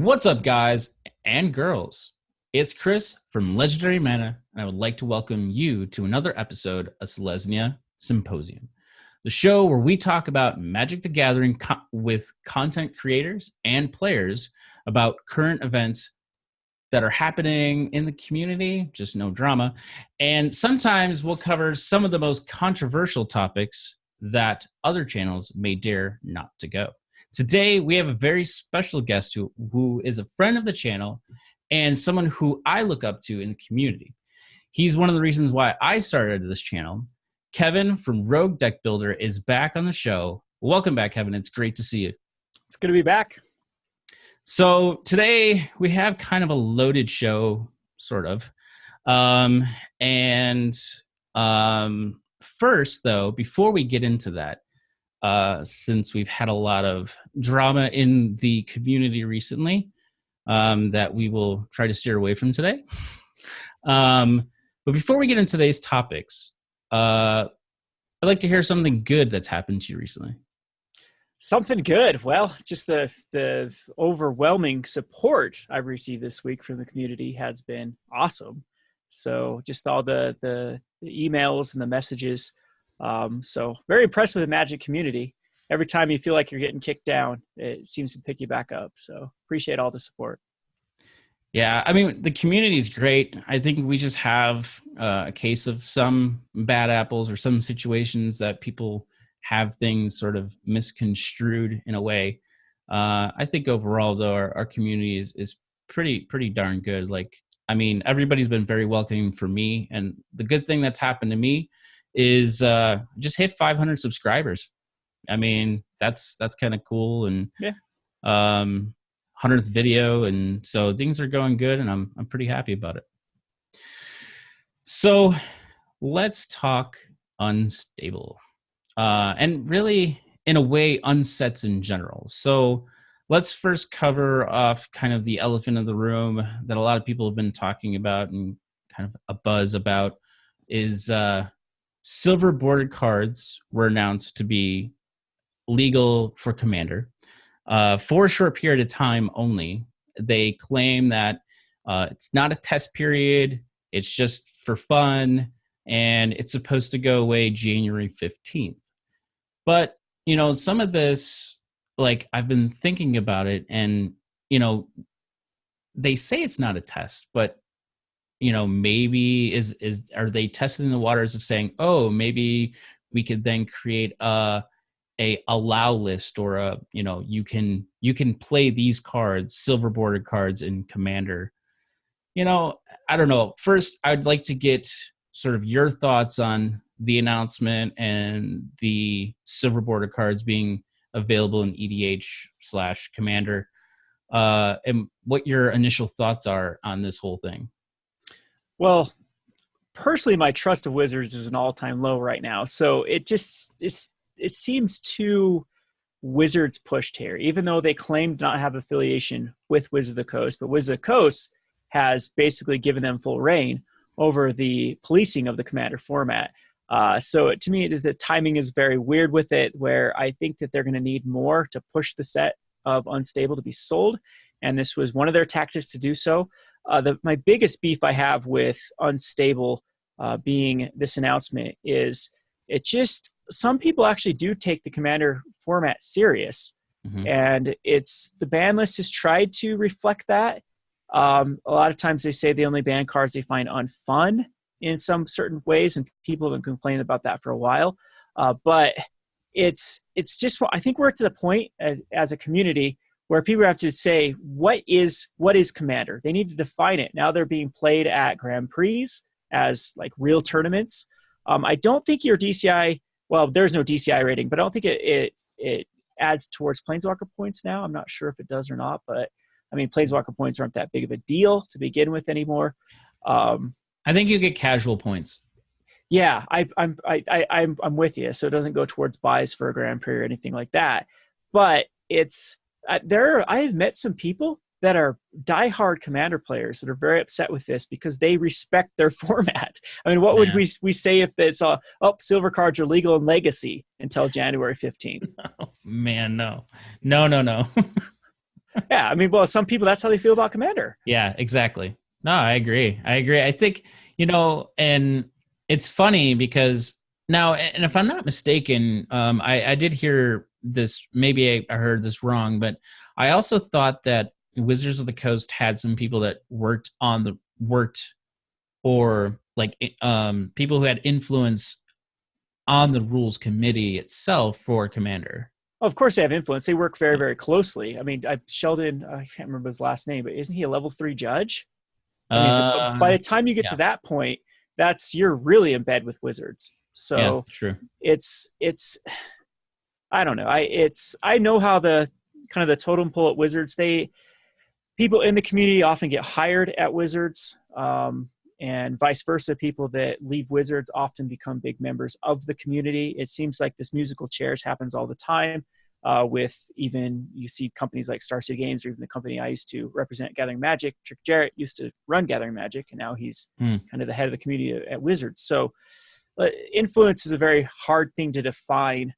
What's up, guys and girls? It's Chris from Legendary Mana, and I would like to welcome you to another episode of Selesnya Symposium, the show where we talk about Magic the Gathering with content creators and players about current events that are happening in the community, just no drama, and sometimes we'll cover some of the most controversial topics that other channels may dare not to go. Today, we have a very special guest who is a friend of the channel and someone who I look up to in the community. He's one of the reasons why I started this channel. Kevin from Rogue Deckbuilder is back on the show. Welcome back, Kevin. It's great to see you. It's good to be back. So today, we have kind of a loaded show, sort of. First, though, before we get into that, since we've had a lot of drama in the community recently that we will try to steer away from today. But before we get into today's topics, I'd like to hear something good that's happened to you recently. Something good. Well, just the overwhelming support I've received this week from the community has been awesome. So just all the emails and the messages. So very impressed with the Magic community. Every time you feel like you're getting kicked down, it seems to pick you back up. So appreciate all the support. Yeah, I mean, the community is great. I think we just have a case of some bad apples or some situations that people have things sort of misconstrued in a way. I think overall, though, our community is pretty darn good. Like, I mean, everybody's been very welcoming for me. And the good thing that's happened to me is just hit 500 subscribers. I mean, that's kind of cool. And yeah, 100th video, and so things are going good, and I'm pretty happy about it. So let's talk unstable, and really, in a way, unsets in general. So let's first cover off kind of the elephant in the room that a lot of people have been talking about and kind of a buzz about is silver bordered cards were announced to be legal for Commander for a short period of time only. They claim that it's not a test period, it's just for fun, and it's supposed to go away January 15th. But, you know, some of this, like, I've been thinking about it, and, you know, they say it's not a test, but, you know, maybe are they testing the waters of saying, oh, maybe we could then create a allow list, or a, you know, you can play these cards, silver bordered cards in Commander. You know, I don't know. First, I'd like to get sort of your thoughts on the announcement and the silver bordered cards being available in EDH/Commander, and what your initial thoughts are on this whole thing. Well, personally, my trust of Wizards is an all-time low right now. So it seems too Wizards pushed here, even though they claim to not have affiliation with Wizards of the Coast. But Wizards of the Coast has basically given them full reign over the policing of the Commander format. So to me, the timing is very weird with it, where I think that they're going to need more to push the set of Unstable to be sold. And this was one of their tactics to do so. My biggest beef I have with Unstable being this announcement is some people actually do take the Commander format serious. Mm-hmm. And the ban list has tried to reflect that. A lot of times they say they only ban cards they find unfun in some certain ways, and people have been complaining about that for a while. But it's just, I think we're to the point as a community where people have to say, what is Commander? They need to define it. Now they're being played at Grand Prix as like real tournaments. I don't think your DCI, well, there's no DCI rating, but I don't think it adds towards Planeswalker points now. I'm not sure if it does or not, but I mean, Planeswalker points aren't that big of a deal to begin with anymore. I think you get casual points. Yeah, I'm with you. So it doesn't go towards buys for a Grand Prix or anything like that. But it's I've met some people that are diehard Commander players that are very upset with this because they respect their format. I mean, what would we say if it's silver cards are legal in Legacy until January 15th? Oh, man, no. Yeah, I mean, well, some people, that's how they feel about Commander. Yeah, exactly. No, I agree. I think, and it's funny because now, and if I'm not mistaken, I did hear this, maybe I heard this wrong, but I also thought that Wizards of the Coast had some people that worked or like people who had influence on the rules committee itself for Commander. Well, of course, they have influence. They work very, very closely. I mean, Sheldon, I can't remember his last name, but isn't he a level 3 judge? I mean, by the time you get to Yeah, that point, you're really in bed with Wizards. yeah, So true. it's I don't know. I know how the kind of the totem pole at Wizards. People in the community often get hired at Wizards, and vice versa. People that leave Wizards often become big members of the community. It seems like this musical chairs happens all the time. With even, you see companies like Star City Games, or even the company I used to represent, Gathering Magic. Trick Jarrett used to run Gathering Magic, and now he's kind of the head of the community at Wizards. So influence is a very hard thing to define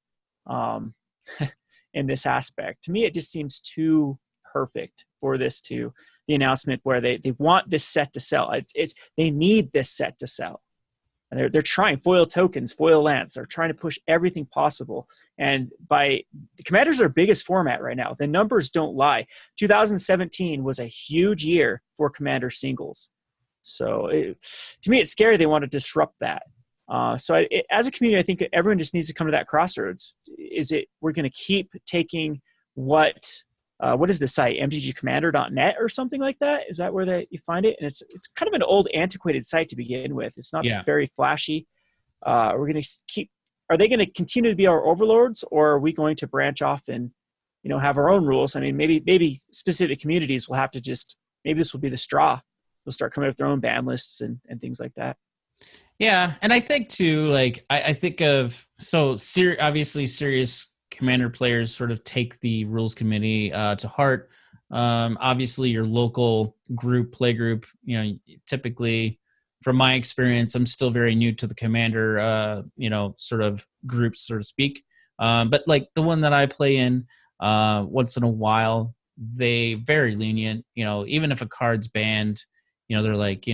in this aspect. To me, it just seems too perfect for the announcement where they want this set to sell. They need this set to sell. And they're trying foil tokens, foil lands. They're trying to push everything possible. And the Commanders are biggest format right now. The numbers don't lie. 2017 was a huge year for Commander singles. So to me, it's scary they want to disrupt that. As a community, I think everyone just needs to come to that crossroads. We're going to keep taking what is the site, mtgcommander.net or something like that? Is that where you find it? And it's kind of an old, antiquated site to begin with. It's not very flashy. Are they going to continue to be our overlords, or are we going to branch off and have our own rules? I mean, maybe specific communities will have to maybe this will be the straw. They'll start coming up with their own ban lists and things like that. Yeah, and I think too, like I think of obviously serious Commander players sort of take the rules committee to heart. Obviously, your local play group, typically, from my experience, I'm still very new to the Commander, sort of groups, so to speak. But like the one that I play in, once in a while, they very lenient. Even if a card's banned, they're like,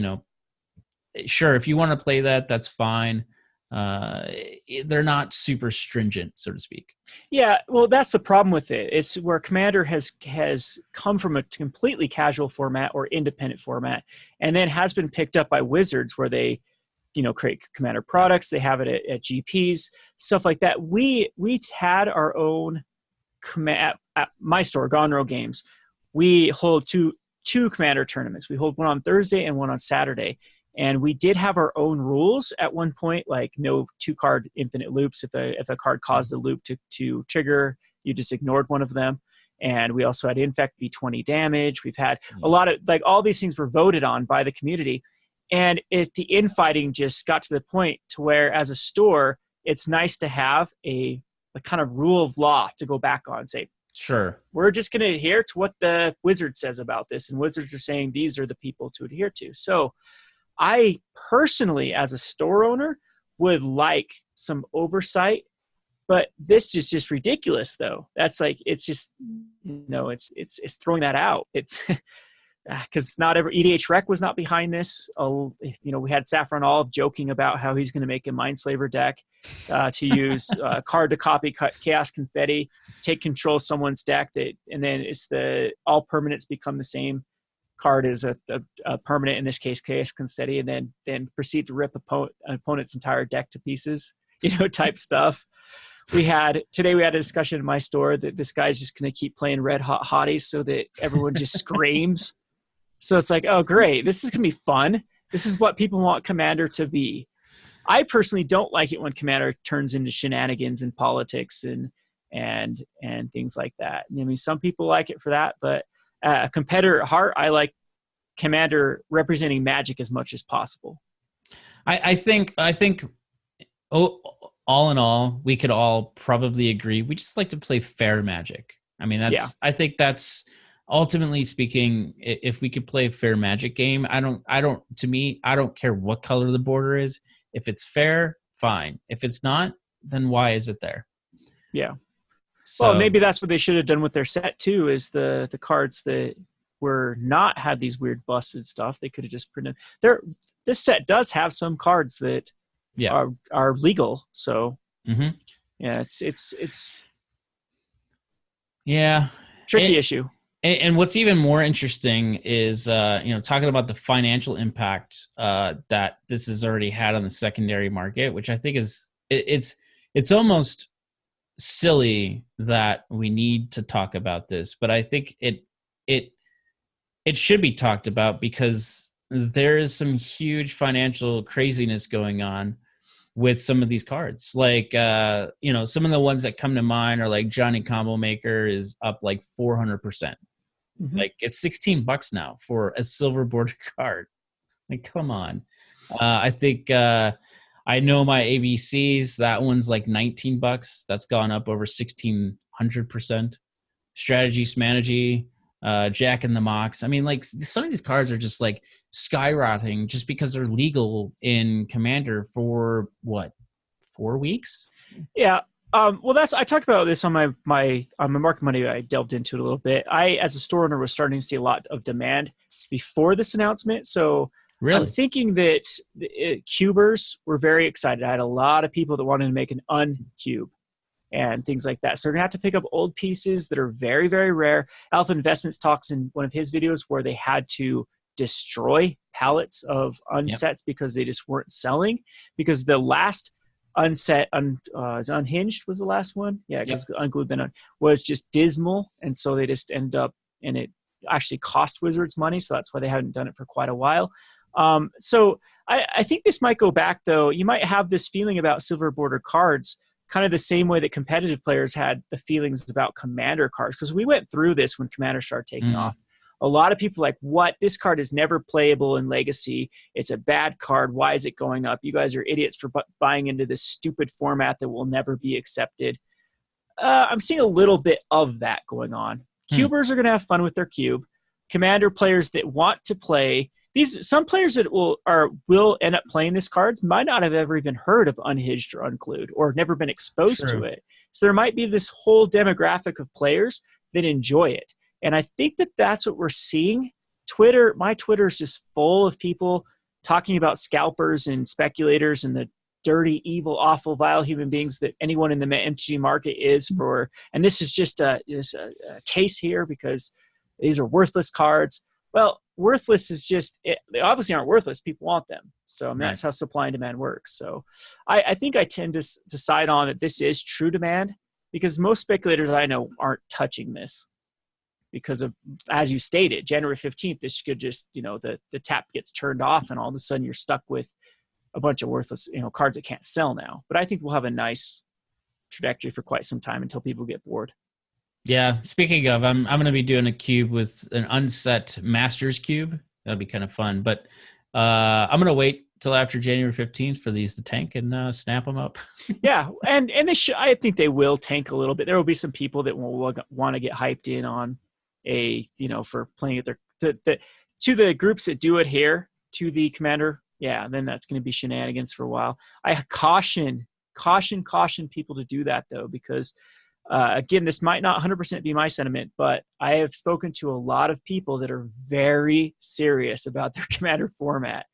sure, if you want to play that, that's fine. They're not super stringent, so to speak. Yeah, well, that's the problem with it. It's where Commander has come from a completely casual format or independent format, and then has been picked up by Wizards, where they, create Commander products. They have it at GPs, stuff like that. We had our own at my store, Gonro Games. We hold two Commander tournaments. We hold one on Thursday and one on Saturday. And we did have our own rules at one point, like no 2-card infinite loops. If a card caused a loop to trigger, you just ignored one of them. And we also had infect be 20 damage. We've had a lot of, like, all these things were voted on by the community. And the infighting just got to the point to where, as a store, it's nice to have a kind of rule of law to go back on and say, sure, we're just going to adhere to what the Wizard says about this. And Wizards are saying these are the people to adhere to. So I personally, as a store owner, would like some oversight, but this is just ridiculous, though. That's like, it's just, it's throwing that out. It's because not every EDH Rec was not behind this. We had Saffron Olive joking about how he's going to make a Mindslaver deck to use card to copy Chaos Confetti, take control of someone's deck, and then it's all permanents become the same card is a permanent, in this case Chaos Confetti, and then proceed to rip an opponent's entire deck to pieces, type stuff. Today we had a discussion in my store that this guy's just going to keep playing Red Hot Hotties so that everyone just screams. So it's like, oh great, this is going to be fun. This is what people want Commander to be. I personally don't like it when Commander turns into shenanigans and politics and things like that. I mean, some people like it for that, but a competitor at heart, I like Commander representing Magic as much as possible. I think all in all, we could all probably agree. We just like to play fair Magic. I mean, I think that's ultimately speaking. If we could play a fair Magic game, I don't care what color the border is. If it's fair, fine. If it's not, then why is it there? Yeah. Well, So maybe that's what they should have done with their set too, is the cards that were not had these weird busted stuff. They could have just printed there. This set does have some cards that yeah. are legal. So Mm-hmm. yeah, it's Yeah. tricky issue. And what's even more interesting is, talking about the financial impact that this has already had on the secondary market, which I think it's almost silly that we need to talk about this, but I think it should be talked about because there is some huge financial craziness going on with some of these cards. Like, some of the ones that come to mind are like Johnny Combo Maker is up like 400%. Mm-hmm. Like it's $16 now for a silver border card. Like, come on. I think I know my ABCs. That one's like $19. That's gone up over 1,600%. Strategy, Smanergy, Jack in the Mox. I mean, like some of these cards are just like skyrocketing just because they're legal in Commander for what, 4 weeks? Yeah. Well, I talked about this on my Market Monday. I delved into it a little bit. I, as a store owner, was starting to see a lot of demand before this announcement. So Really? I'm thinking that cubers were very excited. I had a lot of people that wanted to make an uncube and things like that. So they're going to have to pick up old pieces that are very, very rare. Alpha Investments talks in one of his videos where they had to destroy pallets of unsets because they just weren't selling, because the last unset Unhinged was the last one, because Unglued then was just dismal, and so they just end up, and it actually cost Wizards money, so that's why they haven't done it for quite a while. So I think this might go back, though. You might have this feeling about silver border cards kind of the same way that competitive players had the feelings about Commander cards, because we went through this when Commander started taking off. A lot of people like, what? This card is never playable in Legacy. It's a bad card. Why is it going up? You guys are idiots for buying into this stupid format that will never be accepted. I'm seeing a little bit of that going on. Cubers are going to have fun with their cube. Commander players that want to play these, some players that will end up playing these cards might not have ever even heard of Unhinged or Unglued or never been exposed to it. So there might be this whole demographic of players that enjoy it. And I think that that's what we're seeing. My Twitter is just full of people talking about scalpers and speculators and the dirty, evil, awful, vile human beings that anyone in the MTG market is for. And this is just a case here because these are worthless cards. Well, worthless is just, they obviously aren't worthless. People want them. So that's how supply and demand works. So I think I tend to decide on that this is true demand, because most speculators I know aren't touching this. Because of, as you stated, January 15th, this could just, the tap gets turned off and all of a sudden you're stuck with a bunch of worthless, cards that can't sell now. But I think we'll have a nice trajectory for quite some time until people get bored. Yeah. Speaking of, I'm going to be doing a cube with an unset Masters cube. That'll be kind of fun. But I'm going to wait till after January 15th for these to tank and snap them up. Yeah. And they should, I think they will tank a little bit. There will be some people that will want to get hyped in on for playing at to the groups that do adhere to the Commander. Yeah, then that's going to be shenanigans for a while. I caution people to do that, though, because again, this might not 100% be my sentiment, but I have spoken to a lot of people that are very serious about their Commander format,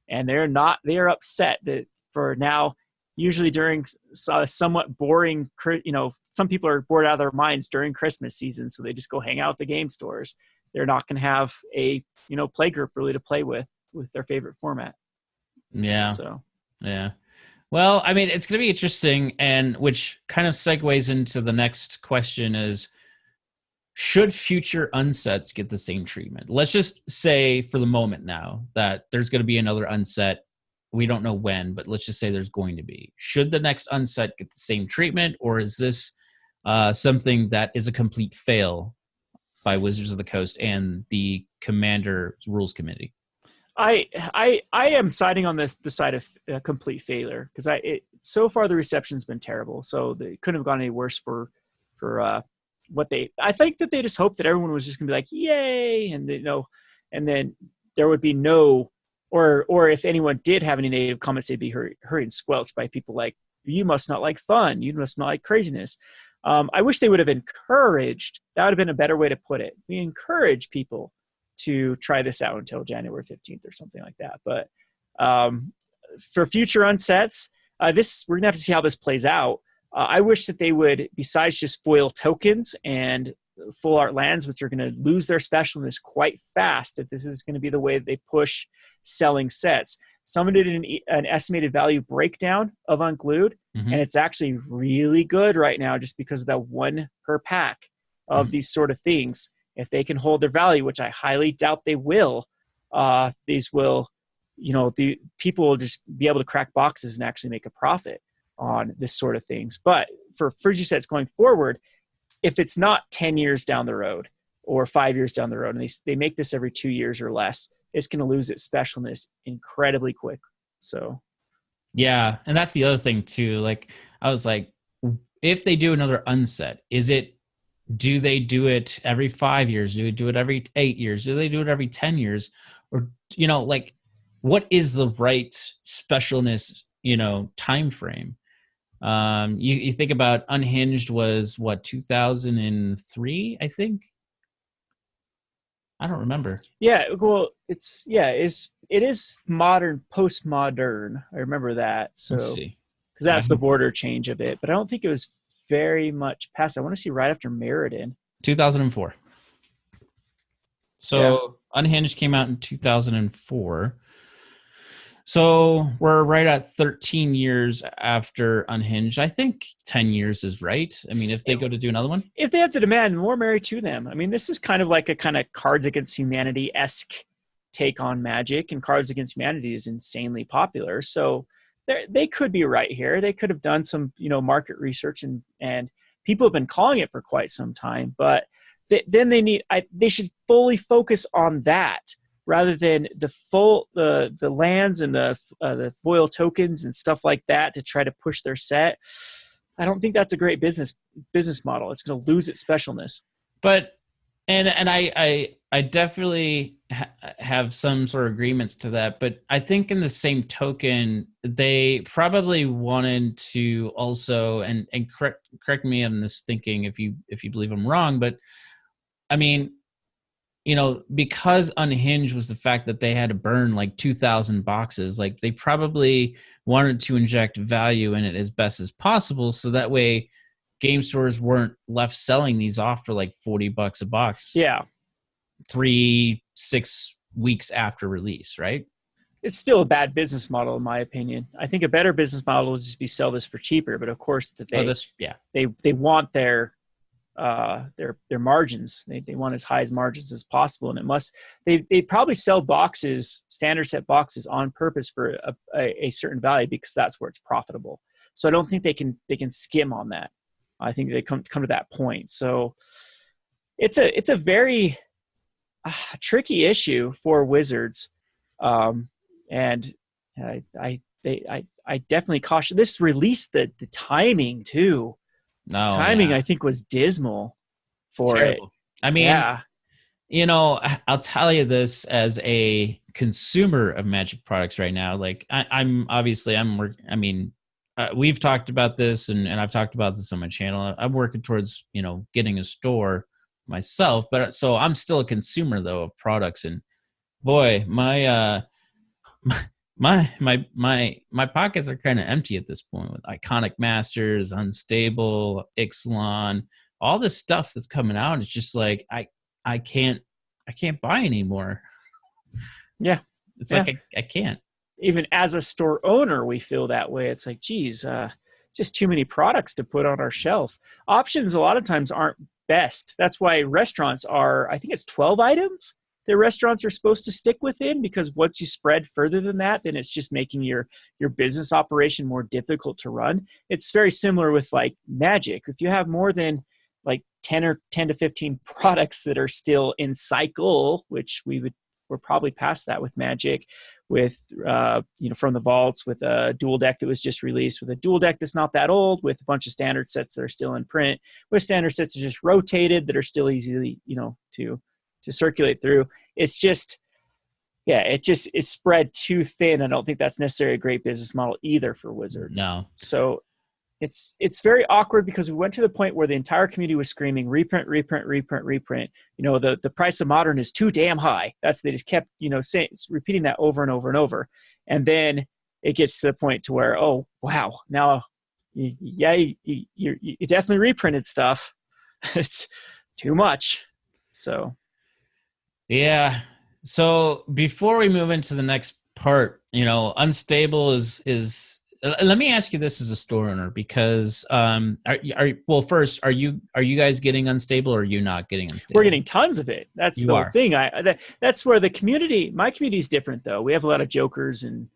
and they are upset that for now, usually during somewhat boring, some people are bored out of their minds during Christmas season, so they just go hang out at the game stores. They're not going to have a, play group really to play with their favorite format. Yeah. So, yeah. Well, I mean, it's going to be interesting, and which kind of segues into the next question is, should future unsets get the same treatment? Let's just say for the moment now that there's going to be another unset. We don't know when, but let's just say there's going to be. Should the next unset get the same treatment, or is this something that is a complete fail by Wizards of the Coast and the Commander Rules Committee? I am siding on the side of complete failure, because so far the reception's been terrible. So they couldn't have gone any worse for what they. I think that they just hoped that everyone was just gonna be like, yay, and and then there would be no. Or if anyone did have any negative comments, they'd be hurried and squelched by people like, you must not like fun. You must not like craziness. I wish they would have encouraged, that would have been a better way to put it. We encourage people to try this out until January 15th or something like that. But for future unsets, we're going to have to see how this plays out. I wish that they would, besides just foil tokens and full art lands, which are going to lose their specialness quite fast if this is going to be the way that they push selling sets. Someone did an estimated value breakdown of Unglued, and it's actually really good right now just because of that one per pack of these sort of things. If they can hold their value, which I highly doubt they will, these will, the people will just be able to crack boxes and actually make a profit on this sort of things. But for Frigi sets going forward, if it's not 10 years down the road or 5 years down the road, and they make this every 2 years or less, it's going to lose its specialness incredibly quick. So, yeah. And that's the other thing too. Like, I was like, if they do another unset, do they do it every 5 years? Do they do it every 8 years? Do they do it every 10 years? Or, like, what is the right specialness, time frame? You think about Unhinged was what, 2003, I think? I don't remember. Yeah, well, it is modern, postmodern. I remember that. So, let's see, because that's the border change of it. But I don't think it was very much past. I want to see right after Meriden. 2004. So Unhinged came out in 2004. So we're right at 13 years after Unhinged. I think 10 years is right. I mean, if they go to do another one. If they have the demand, more married to them. I mean, this is kind of like a kind of Cards Against Humanity-esque take on Magic, and Cards Against Humanity is insanely popular. So they could be right here. They could have done some, market research, and people have been calling it for quite some time. But then they should fully focus on that, rather than the lands and the foil tokens and stuff like that to try to push their set. I don't think that's a great business model. It's going to lose its specialness. But and I definitely have some sort of agreements to that. But I think in the same token, they probably wanted to also and correct me on this thinking if you believe I'm wrong, but I mean, because Unhinged was the fact that they had to burn like 2,000 boxes, like they probably wanted to inject value in it as best as possible. So that way game stores weren't left selling these off for like $40 a box. Yeah. 3-6 weeks after release, right? It's still a bad business model, in my opinion. I think a better business model would just be sell this for cheaper. But of course that they want their margins. They want as high as margins as possible, and they probably sell boxes, standard set boxes, on purpose for a certain value because that's where it's profitable. So I don't think they can skim on that. I think they come to that point. So it's a very tricky issue for Wizards, and I definitely caution this release. The timing too. I think was dismal for Terrible. it. I mean, I'll tell you this as a consumer of Magic products right now. Like we've talked about this and I've talked about this on my channel. I'm working towards, getting a store myself, but so I'm still a consumer though of products, and boy, my pockets are kind of empty at this point with Iconic Masters, Unstable, Ixalan, all this stuff that's coming out. It's just like I can't buy anymore. Yeah, it's like I can't. Even as a store owner, we feel that way. It's like, geez, just too many products to put on our shelf. Options a lot of times aren't best. That's why restaurants are. I think it's 12 items. The restaurants are supposed to stick within, because once you spread further than that, then it's just making your business operation more difficult to run. It's very similar with like Magic. If you have more than like 10 to 15 products that are still in cycle, which we're probably past that with Magic, with from the vaults, with a dual deck that was just released, with a dual deck that's not that old, with a bunch of standard sets that are still in print, with standard sets that are just rotated that are still easily to circulate through. It's just, it's spread too thin. I don't think that's necessarily a great business model either for Wizards. No. So it's very awkward because we went to the point where the entire community was screaming reprint, reprint, reprint, reprint. The price of Modern is too damn high. They just kept repeating that over and over and over, and then it gets to the point to where, oh wow, now you definitely reprinted stuff. It's too much. So yeah. So before we move into the next part, unstable is. Let me ask you this as a store owner, because first, are you guys getting unstable, or are you not getting unstable? We're getting tons of it. That's the whole thing. That's where my community is different though. We have a lot of jokers and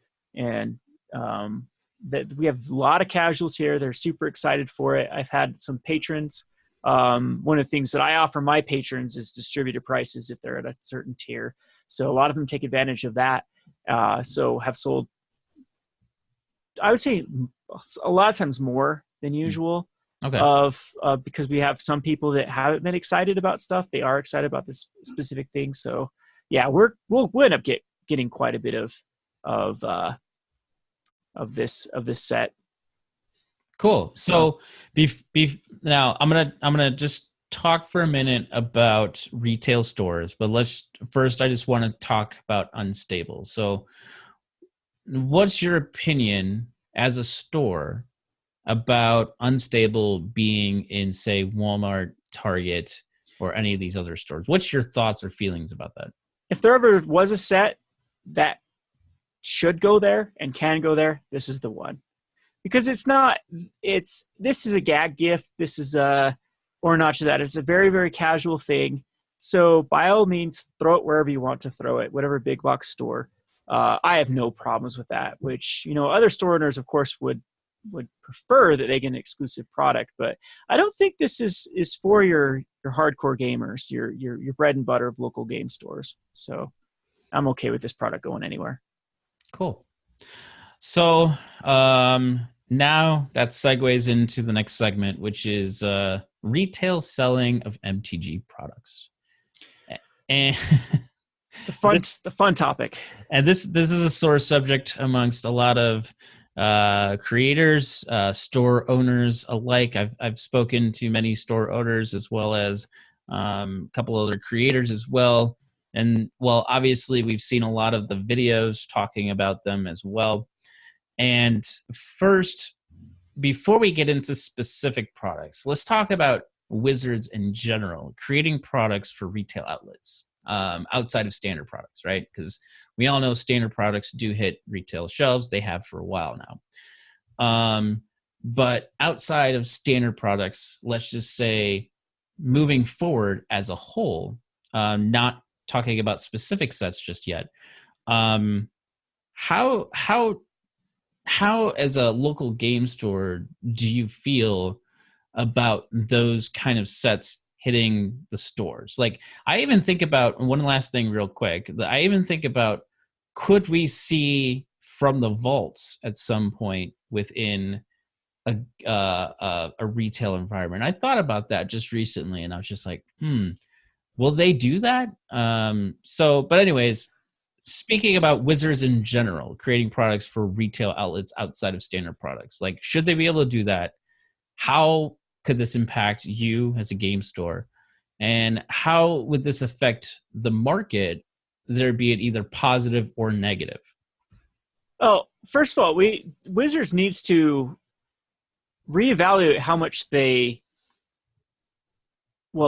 that we have a lot of casuals here. They're super excited for it. I've had some patrons. One of the things that I offer my patrons is distributor prices if they're at a certain tier. So a lot of them take advantage of that. So have sold, I would say, a lot of times more than usual. Okay. Because we have some people that haven't been excited about stuff. They are excited about this specific thing. So yeah, we'll end up getting quite a bit of this set. Cool. So now I'm gonna just talk for a minute about retail stores, but I just want to talk about unstable. So what's your opinion as a store about unstable being in, say, Walmart, Target, or any of these other stores? What's your thoughts or feelings about that? If there ever was a set that should go there and can go there, this is the one. Because this is a gag gift. This is or not to that. It's a very, very casual thing. So by all means, throw it wherever you want to throw it, whatever big box store. I have no problems with that, which, other store owners, of course, would prefer that they get an exclusive product. But I don't think this is for your hardcore gamers, your bread and butter of local game stores. So I'm okay with this product going anywhere. Cool. So now that segues into the next segment, which is retail selling of MTG products. And the fun topic. And this is a sore subject amongst a lot of creators, store owners alike. I've spoken to many store owners as well as a couple other creators as well. And well, obviously we've seen a lot of the videos talking about them as well. And first, before we get into specific products, let's talk about Wizards in general, creating products for retail outlets outside of standard products, right? Because we all know standard products do hit retail shelves. They have for a while now. But outside of standard products, let's just say moving forward as a whole, not talking about specific sets just yet, how as a local game store do you feel about those kind of sets hitting the stores? Like, I even think about one last thing real quick. I even think about, could we see from the vaults at some point within a retail environment? I thought about that just recently, and I was just like, will they do that? But anyways, speaking about Wizards in general, creating products for retail outlets outside of standard products, like, should they be able to do that? How could this impact you as a game store? And how would this affect the market, there be it either positive or negative? Oh, first of all, Wizards needs to reevaluate how much they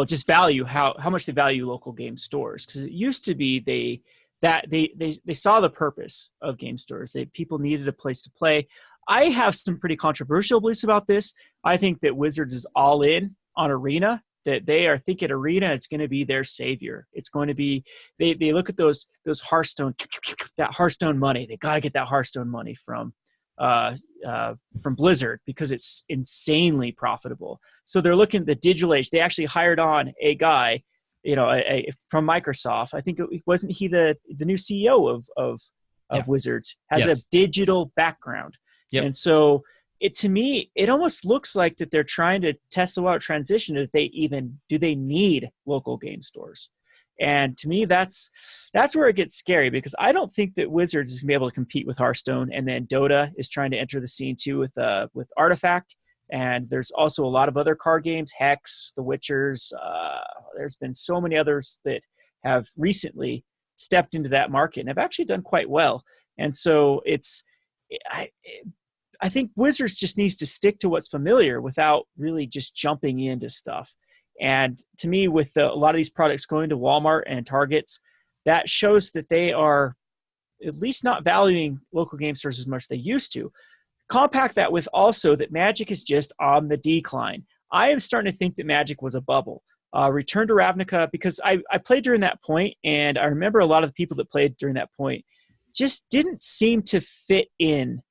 just value how much they value local game stores. Because it used to be they saw the purpose of game stores. People needed a place to play. I have some pretty controversial beliefs about this. I think that Wizards is all in on Arena, that they are thinking Arena is going to be their savior. It's going to be, they look at those Hearthstone, that Hearthstone money. They got to get that Hearthstone money from Blizzard because it's insanely profitable. So they're looking at the digital age. They actually hired on a guy, from Microsoft. I think wasn't he the new CEO of Wizards, has a digital background. Yep. And so to me, it almost looks like that they're trying to test the water transition. Do they need local game stores? And to me, that's where it gets scary, because I don't think that Wizards is going to be able to compete with Hearthstone. And then Dota is trying to enter the scene too with Artifact. And there's also a lot of other card games, Hex, The Witchers. There's been so many others that have recently stepped into that market and have actually done quite well. And so I think Wizards just needs to stick to what's familiar without really just jumping into stuff. And to me, with a lot of these products going to Walmart and Targets, that shows that they are at least not valuing local game stores as much as they used to. Compact that with also that Magic is just on the decline. I am starting to think that Magic was a bubble. Return to Ravnica, because I played during that point, and I remember a lot of the people that played during that point just didn't seem to fit in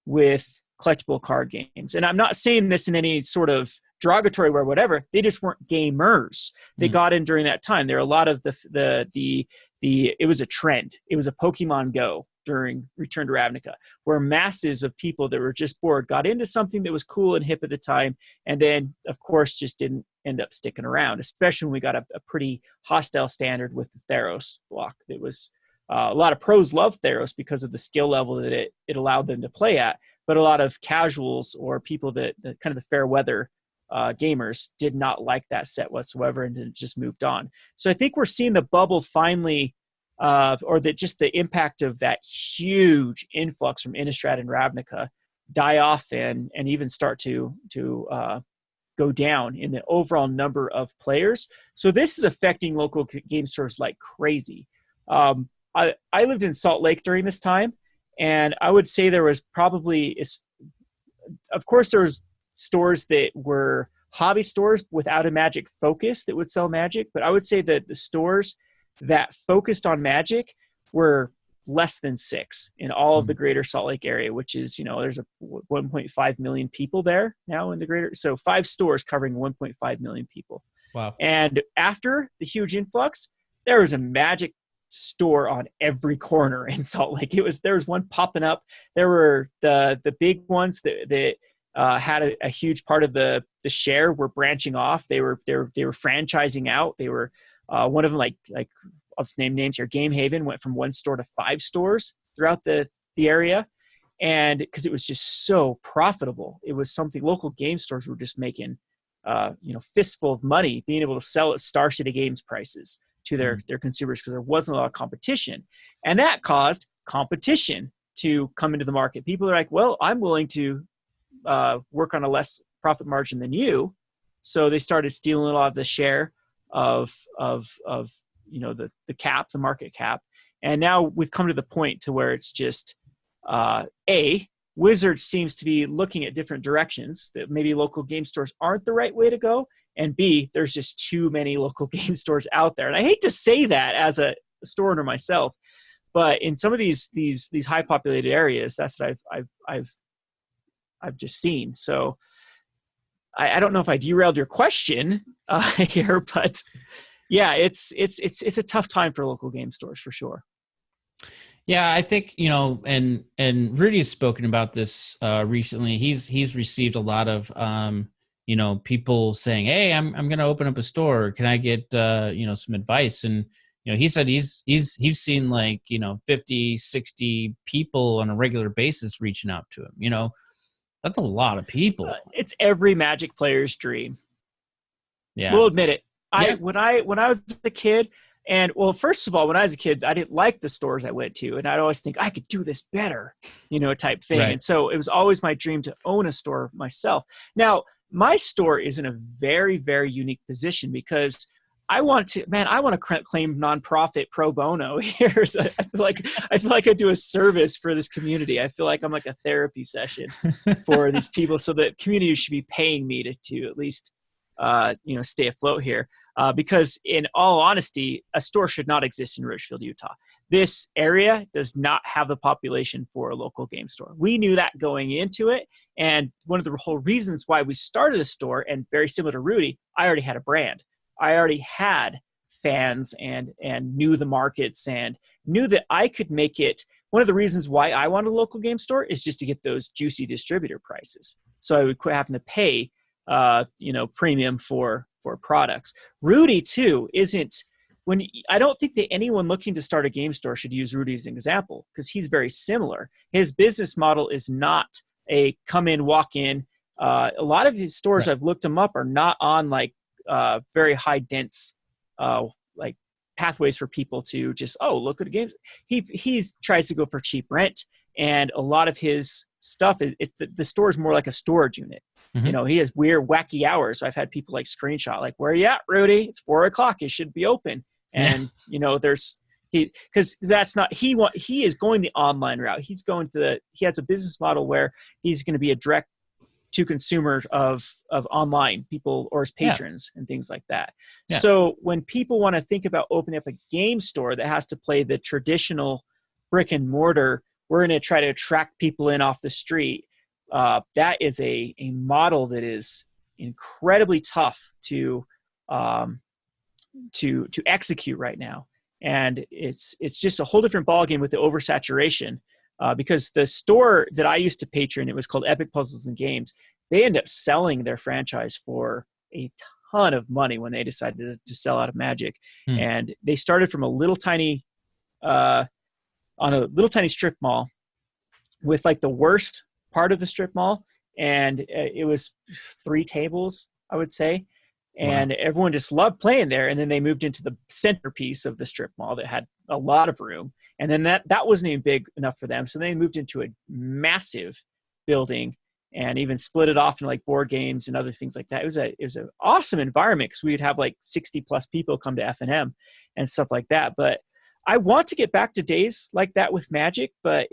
with collectible card games. And I'm not saying this in any sort of derogatory way or whatever. They just weren't gamers. They got in during that time. There are a lot of it was a trend. It was a Pokemon Go during Return to Ravnica, where masses of people that were just bored got into something that was cool and hip at the time, and then, of course, just didn't end up sticking around, especially when we got a pretty hostile standard with the Theros block. It was a lot of pros loved Theros because of the skill level that it allowed them to play at, but a lot of casuals or people that kind of the fair weather gamers did not like that set whatsoever, and it just moved on. So I think we're seeing the bubble finally, or that just the impact of that huge influx from Innistrad and Ravnica die off and even start to go down in the overall number of players. So this is affecting local game stores like crazy. I lived in Salt Lake during this time, and I would say there was probably, of course, there was stores that were hobby stores without a Magic focus that would sell Magic, but I would say that the stores that focused on Magic were less than 6 in all of the greater Salt Lake area, which is, there's 1.5 million people there now in the greater. So 5 stores covering 1.5 million people. Wow. And after the huge influx, there was a Magic store on every corner in Salt Lake. There was one popping up. There were the big ones that had a huge part of the share were branching off. They were franchising out. They were one of them, like I'll just name names here. Game Haven went from 1 store to 5 stores throughout the area, and because it was just so profitable. It was something local game stores were just making fistful of money being able to sell at Star City Games prices to their consumers, because there wasn't a lot of competition, and that caused competition to come into the market. People are like, well, I'm willing to work on a less profit margin than you, so they started stealing a lot of the share of the cap, the market cap, and now we've come to the point to where it's just Wizards seems to be looking at different directions that maybe local game stores aren't the right way to go, and B, there's just too many local game stores out there. And I hate to say that as a store owner myself, but in some of these high populated areas, that's what I've just seen. So I don't know if I derailed your question here, but yeah, it's a tough time for local game stores for sure. Yeah, I think, and Rudy's spoken about this recently. He's received a lot of people saying, "Hey, I'm going to open up a store. Can I get some advice?" And he said he's seen 50, 60 people on a regular basis reaching out to him. That's a lot of people. It's every Magic player's dream. Yeah, we'll admit it. When I was a kid, and well, first of all, when I was a kid, I didn't like the stores I went to, and I'd always think I could do this better, type thing. Right. And so it was always my dream to own a store myself. Now, my store is in a very, very unique position because I want to claim nonprofit pro bono here. So I feel like I do a service for this community. I feel like I'm like a therapy session for these people, so that community should be paying me to at least stay afloat here. Because in all honesty, a store should not exist in Richfield, Utah. This area does not have the population for a local game store. We knew that going into it. And one of the whole reasons why we started a store, and very similar to Rudy, I already had a brand. I already had fans and knew the markets and knew that I could make it. One of the reasons why I wanted a local game store is just to get those juicy distributor prices. So I would quit having to pay premium for products. Rudy too I don't think that anyone looking to start a game store should use Rudy as an example, because he's very similar. His business model is not a come in, walk in, A lot of his stores, Right. I've looked them up, are not on like very high dense like pathways for people to just look at games. He tries to go for cheap rent, and a lot of his stuff is the store is more like a storage unit. You Hmm. know, he has weird wacky hours. So I've had people like screenshot like, "Where are you at, Rudy? It's 4 o'clock. It should be open." Yeah. And you know, there's because that's not he is going the online route. He has a business model where he's going to be a direct to consumer of online people or his Yeah. patrons and things like that. Yeah. So when people want to think about opening up a game store that has to play the traditional brick and mortar, we're going to try to attract people in off the street. That is a model that is incredibly tough to execute right now, and it's just a whole different ballgame with the oversaturation. Because the store that I used to patron, it was called Epic Puzzles and Games. They ended up selling their franchise for a ton of money when they decided to sell out of Magic, Hmm. and they started from a little tiny on a little tiny strip mall with like the worst part of the strip mall, and it was 3 tables, I would say, Wow. and everyone just loved playing there. And then they moved into the centerpiece of the strip mall that had a lot of room, and then that wasn't even big enough for them, so they moved into a massive building and even split it off into like board games and other things like that. It was an awesome environment because we would have like 60 plus people come to F&M and stuff like that. But I want to get back to days like that with Magic, but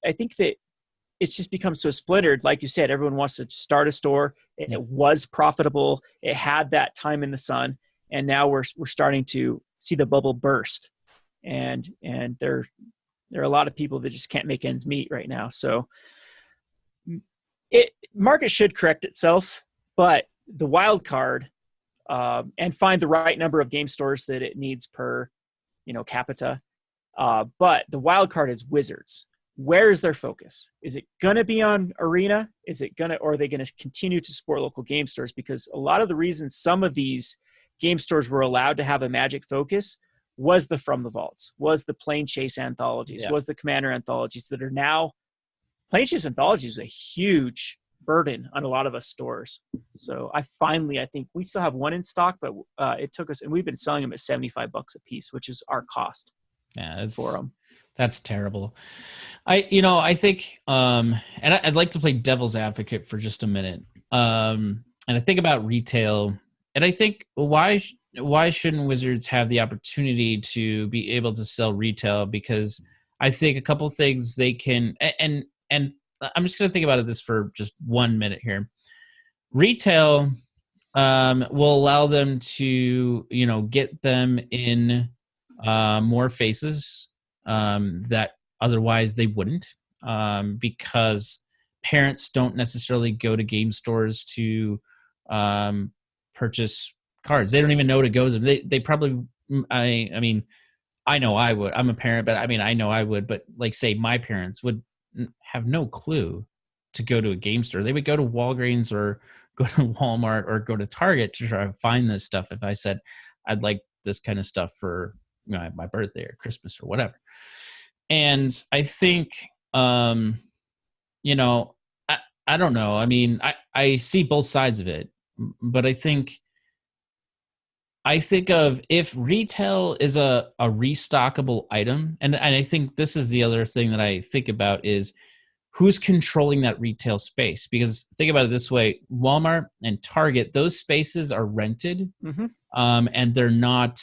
I think that it's just become so splintered. Like you said, everyone wants to start a store. Yeah. It was profitable. It had that time in the sun, and now we're starting to see the bubble burst. And there are a lot of people that just can't make ends meet right now. So market should correct itself, but the wild card and find the right number of game stores that it needs per capita. But the wild card is Wizards. Where is their focus? Is it going to be on Arena? Or are they going to continue to support local game stores? Because a lot of the reasons some of these game stores were allowed to have a Magic focus was the From the Vaults, was the Plane Chase anthologies, was the Commander anthologies that are now. Plane Chase anthologies is a huge burden on a lot of us stores. So I think we still have one in stock, but it took us, and we've been selling them at $75 a piece, which is our cost for them. That's terrible. I think, and I'd like to play devil's advocate for just a minute. And I think about retail, and I think why shouldn't Wizards have the opportunity to be able to sell retail? Because I think a couple things they can, and I'm just going to think about this for just 1 minute here. Retail will allow them to, get them in more faces that otherwise they wouldn't, because parents don't necessarily go to game stores to purchase cards. They don't even know to go to them. They probably, I mean, I know I would. I'm a parent, but I know I would. But like, say my parents would have no clue to go to a game store. They would go to Walgreens or go to Walmart or go to Target to try to find this stuff. If I said I'd like this kind of stuff for my birthday or Christmas or whatever. And I think, I don't know. I mean, I see both sides of it, but I think of if retail is a restockable item, and I think this is the other thing that I think about is who's controlling that retail space. Because think about it this way, Walmart and Target, those spaces are rented, and they're not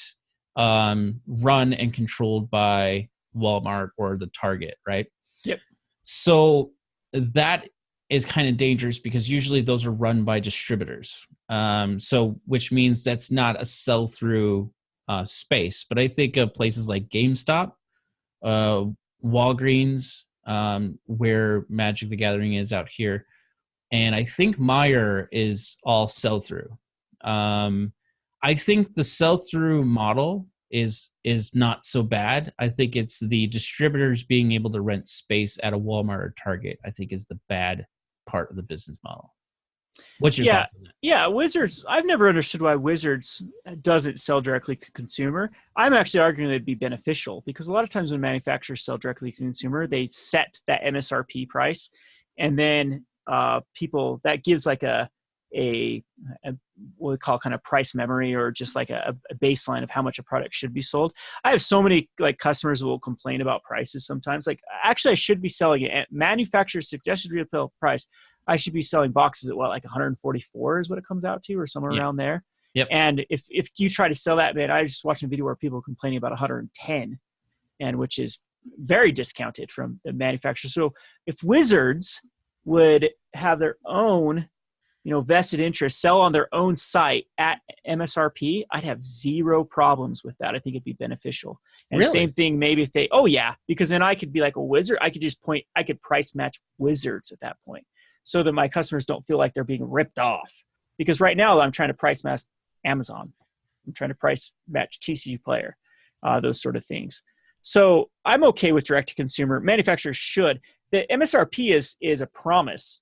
run and controlled by Walmart or the Target, right? Yep. So that is kind of dangerous because usually those are run by distributors. So which means that's not a sell-through space. But I think of places like GameStop, Walgreens, where Magic the Gathering is out here, and I think Meijer is all sell-through. I think the sell-through model is not so bad. I think it's the distributors being able to rent space at a Walmart or Target, I think, is the bad part of the business model. What's your thoughts on that? Yeah, Wizards. I've never understood why Wizards doesn't sell directly to consumer. I'm actually arguing it'd be beneficial because a lot of times when manufacturers sell directly to consumer, they set that MSRP price, and then people, that gives like a what we call kind of price memory, or just like a baseline of how much a product should be sold. I have so many like customers who will complain about prices sometimes. Like, actually, I should be selling it at manufacturer's suggested retail price. I should be selling boxes at what, like 144 is what it comes out to, or somewhere around there. Yep. And if you try to sell that, man, I was just watching a video where people complaining about 110, and which is very discounted from the manufacturer. So if Wizards would have their own, vested interest, sell on their own site at MSRP, I'd have zero problems with that. I think it'd be beneficial. And Really? same thing, maybe if they, because then I could be like a Wizard. I could price match Wizards at that point, so that my customers don't feel like they're being ripped off. Because right now I'm trying to price match Amazon. I'm trying to price match TCG Player, those sort of things. So I'm okay with direct to consumer. Manufacturers should. The MSRP is a promise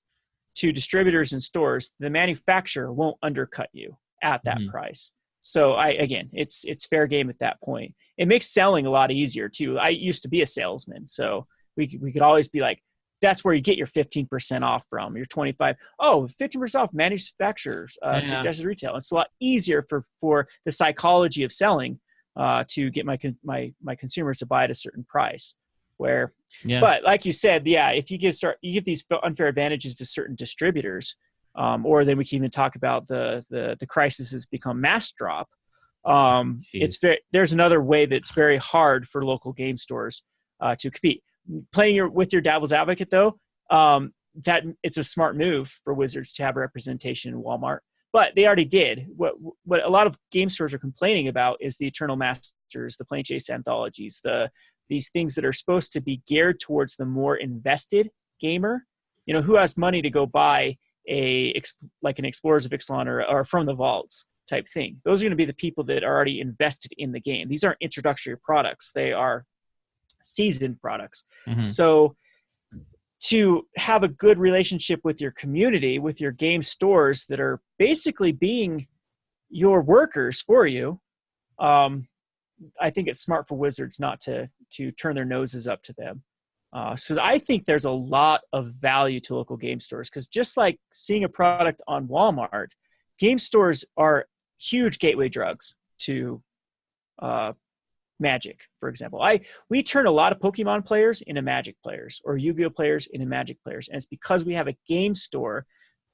to distributors and stores. The manufacturer won't undercut you at that price. So it's fair game at that point. It makes selling a lot easier too. I used to be a salesman, so we could always be like, that's where you get your 15% off from, your 25. 15% off manufacturers, suggested retail. It's a lot easier for the psychology of selling to get my consumers to buy at a certain price. But like you said, if you give these unfair advantages to certain distributors, or then we can even talk about the crisis has become mass drop. There's another way that's very hard for local game stores to compete. Playing with your devil's advocate though, that it's a smart move for Wizards to have representation in Walmart, but they already did. What a lot of game stores are complaining about is the Eternal Masters, the Plain Chase anthologies, these things that are supposed to be geared towards the more invested gamer, who has money to go buy like an Explorers of Ixalan or From the Vaults type thing. Those are going to be the people that are already invested in the game. These aren't introductory products. They are seasoned products. So to have a good relationship with your community, with your game stores that are basically being your workers for you, I think it's smart for Wizards not to turn their noses up to them. So I think there's a lot of value to local game stores, because just like seeing a product on Walmart, game stores are huge gateway drugs to Magic, for example. We turn a lot of Pokemon players into Magic players, or Yu-Gi-Oh players into Magic players, and it's because we have a game store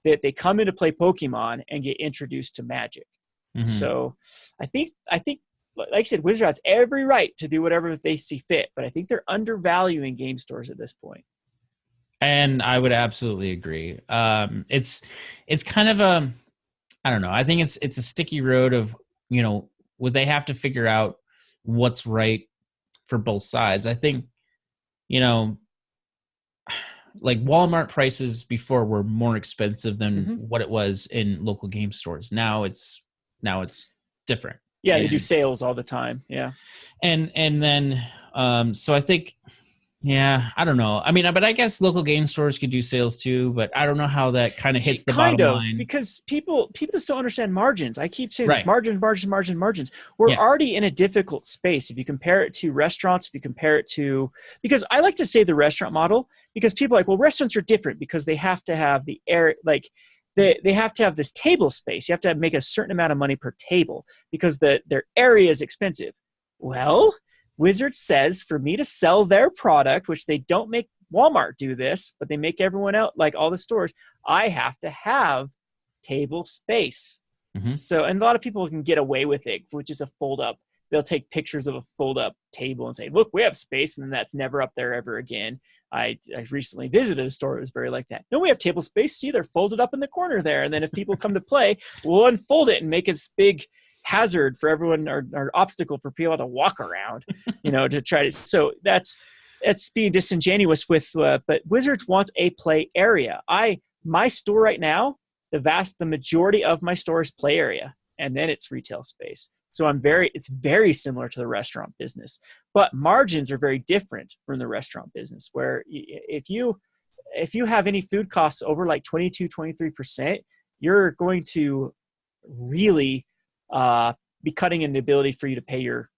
that they come in to play Pokemon and get introduced to Magic. So I think like I said, Wizard has every right to do whatever they see fit, but I think they're undervaluing game stores at this point. And I would absolutely agree. It's kind of I don't know. I think it's a sticky road of, would they have to figure out what's right for both sides. I think, like Walmart prices before were more expensive than what it was in local game stores. Now it's different. Yeah, they do sales all the time. Yeah. And then, so I think, I don't know. I mean, but I guess local game stores could do sales too, but I don't know how that kind of hits the bottom line. Because people just don't understand margins. I keep saying this, margins. We're already in a difficult space. If you compare it to restaurants, because I like to say the restaurant model, because people are like, well, restaurants are different because they have to have the air, like, they have to have this table space. You have to make a certain amount of money per table because their area is expensive. Well, Wizards says for me to sell their product, which they don't make Walmart do this, but they make everyone else, like all the stores, I have to have table space. So, and a lot of people can get away with it, which is a fold up. They'll take pictures of a fold up table and say, look, we have space. And then that's never up there ever again. I recently visited a store that was very like that. No, we have table space. See, they're folded up in the corner there. And then if people come to play, we'll unfold it and make it this big hazard for everyone, or obstacle for people to walk around, to try to. So that's being disingenuous with, but Wizards wants a play area. My store right now, the majority of my store is play area, and then it's retail space. So it's very similar to the restaurant business, but margins are very different from the restaurant business, where if you have any food costs over like 22-23%, you're going to really be cutting in the ability for you to pay your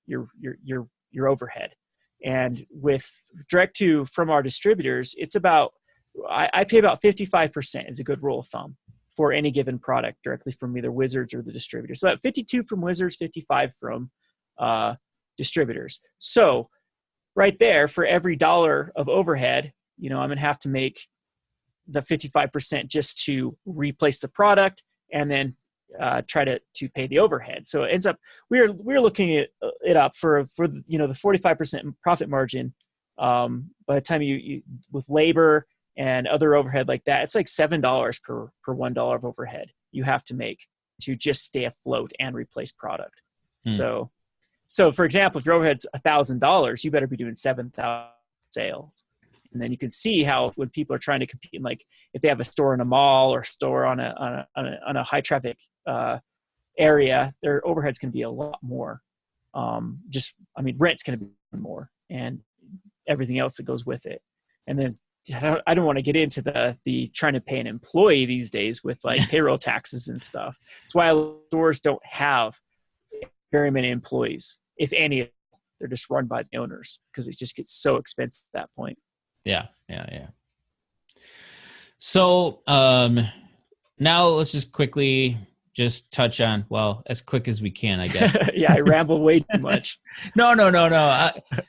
overhead. And with from our distributors, it's about I pay about 55% is a good rule of thumb for any given product directly from either Wizards or the distributor. So about 52 from Wizards, 55 from distributors. So right there, for every dollar of overhead, I'm going to have to make the 55% just to replace the product and then try to pay the overhead. So it ends up, we're looking at it up for the 45% profit margin. By the time you with labor and other overhead like that, it's like $7 per $1 of overhead you have to make to just stay afloat and replace product. So for example, if your overhead's $1,000, you better be doing 7,000 sales. And then you can see how when people are trying to compete, like if they have a store in a mall or store on a high traffic area, their overhead's going to be a lot more. Rent's going to be more, and everything else that goes with it. And then I don't want to get into the trying to pay an employee these days with like payroll taxes and stuff. That's why stores don't have very many employees, if any. They're just run by the owners because it just gets so expensive at that point. Yeah. So now let's just quickly touch on, well, as quick as we can, I guess. Yeah, I ramble way too much. No.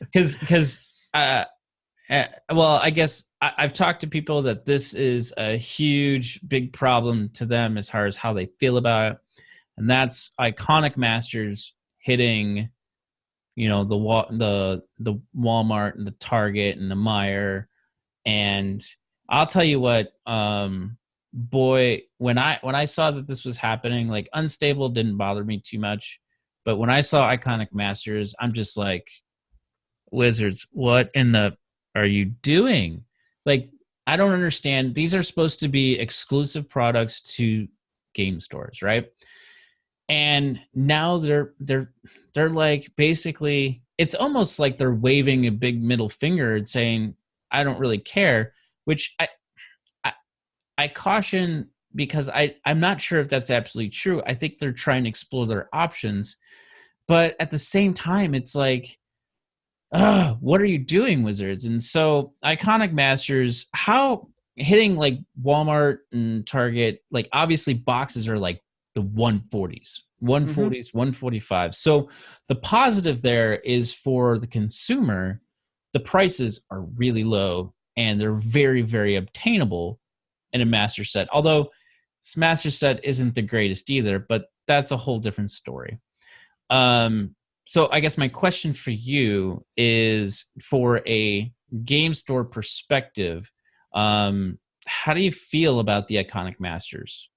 Because I guess I've talked to people that this is a huge, big problem to them as far as how they feel about it. And that's Iconic Masters hitting, the Walmart and the Target and the Meijer. And I'll tell you what, boy, when I saw that this was happening, like Unstable didn't bother me too much. But when I saw Iconic Masters, I'm just like, Wizards, what in the are you doing? Like, I don't understand. These are supposed to be exclusive products to game stores, right? And now they're like, basically, it's almost like they're waving a big middle finger and saying, I don't really care, which I caution, because I'm not sure if that's absolutely true. I think they're trying to explore their options, but at the same time, it's like, what are you doing, Wizards? And so Iconic Masters, how hitting like Walmart and Target, like obviously boxes are like the 140s, 145. So the positive there is for the consumer, the prices are really low and they're very, very obtainable in a master set. Although this master set isn't the greatest either, but that's a whole different story. So I guess my question for you is, for a game store perspective, how do you feel about the Iconic Masters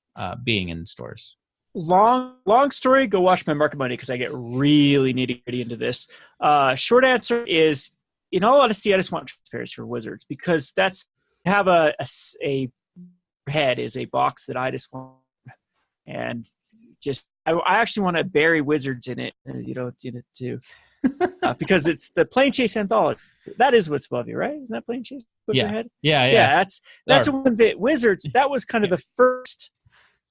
being in stores? Long story, go watch my Market Money because I get really nitty-gritty into this. Short answer is, in all honesty, I just want transparency for Wizards, because that's have a head is a box that I just want, and just I actually want to bury Wizards in it, too, because it's the Plane Chase Anthology. That is what's above you, right? Isn't that Plane Chase above your head? Yeah. That's one that Wizards. That was kind of the first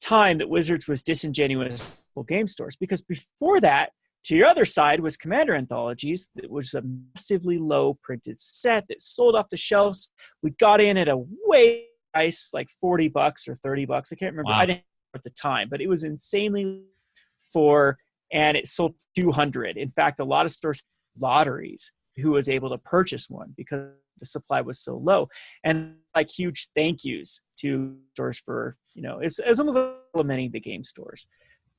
time that Wizards was disingenuous with game stores, because before that, to your other side, was Commander Anthologies. That was a massively low printed set that sold off the shelves. We got in at a way price, like $40 or $30. I can't remember. Wow. I didn't at the time, but it was insanely and it sold 200. In fact, a lot of stores had lotteries who was able to purchase one because the supply was so low. And like huge thank yous to stores for, it's almost like lamenting the game stores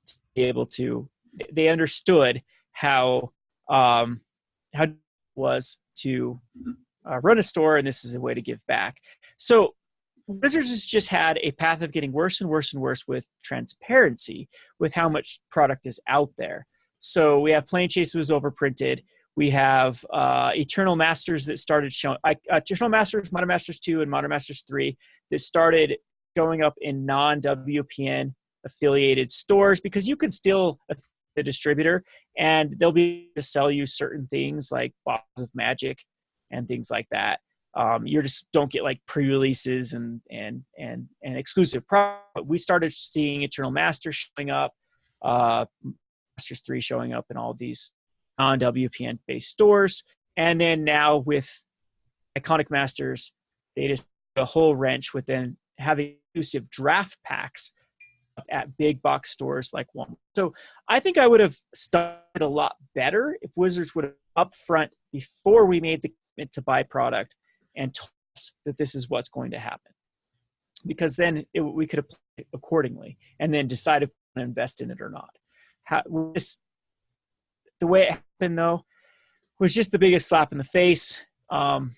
to be able to, they understood how it was to run a store, and this is a way to give back. So Wizards has just had a path of getting worse and worse and worse with transparency with how much product is out there. So we have Plane Chase was overprinted. We have Eternal Masters that started showing Eternal Masters, Modern Masters 2, and Modern Masters 3 that started showing up in non-WPN affiliated stores, because you could still the distributor and they'll be able to sell you certain things like bottles of Magic and things like that. You just don't get like pre-releases and exclusive product. We started seeing Eternal Masters showing up, Masters 3 showing up in all these non-WPN based stores. And then now with Iconic Masters, they just a whole wrench with then having exclusive draft packs at big box stores like Walmart. So I think I would have started a lot better if Wizards would have upfront before we made the commitment to buy product and told us that this is what's going to happen. Because then we could apply it accordingly and then decide if we want to invest in it or not. The way it happened, though, was just the biggest slap in the face. And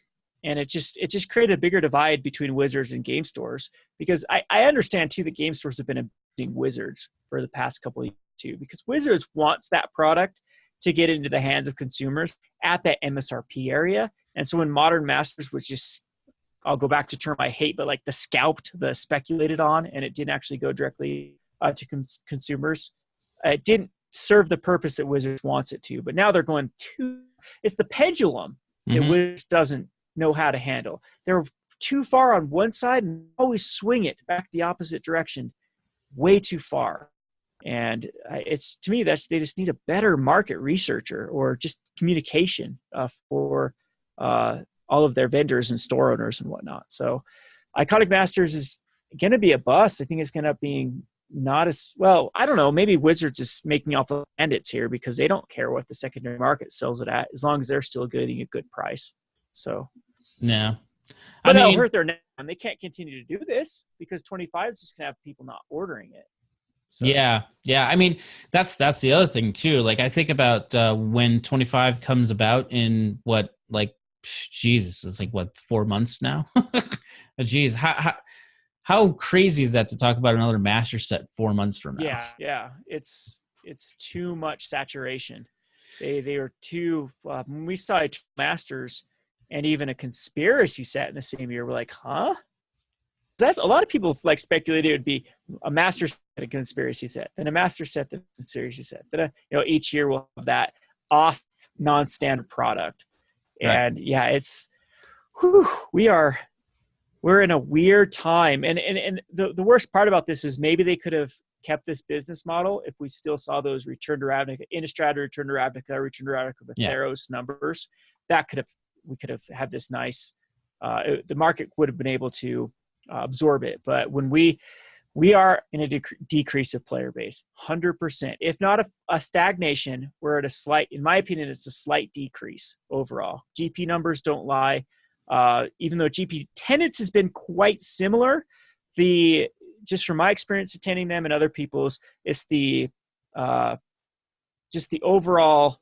it just created a bigger divide between Wizards and game stores, because I understand, too, that game stores have been abusing Wizards for the past couple of years, too, because Wizards wants that product to get into the hands of consumers at that MSRP area. And so when Modern Masters was just, I'll go back to a term I hate, but like the scalped, the speculated on, and it didn't actually go directly to consumers, it didn't serve the purpose that Wizards wants it to. But now they're going it's the pendulum that Wizards doesn't know how to handle. They're too far on one side and always swing it back the opposite direction way too far. And it's, to me, they just need a better market researcher or just communication for all of their vendors and store owners and whatnot. So Iconic Masters is going to be a bust. I think it's going to end up being not as well. I don't know. Maybe Wizards is making off the bandits here because they don't care what the secondary market sells it at, as long as they're still getting a good price. So, yeah, but that'll hurt their name. They can't continue to do this because 25 is just going to have people not ordering it. So. Yeah. I mean, that's the other thing too. Like I think about when 25 comes about in what, like, Jesus, it's like what, 4 months now. Jeez, how crazy is that to talk about another master set 4 months from now? Yeah, it's too much saturation. They are too. When we saw masters and even a conspiracy set in the same year, we're like, huh? That's a lot of people like speculated it would be a master set, a conspiracy set, then a master set, then a conspiracy set. Then each year we'll have that off non-standard product. Right. And yeah, it's we're in a weird time. And the worst part about this is maybe they could have kept this business model if we still saw those return to Ravnica, Innistrad, return to Ravnica with Theros numbers. We could have had this nice. The market would have been able to absorb it. But when we are in a decrease of player base, 100%. If not a stagnation, we're at a slight, in my opinion, it's a slight decrease overall. GP numbers don't lie. Even though GP attendance has been quite similar, just from my experience attending them and other people's, it's just the overall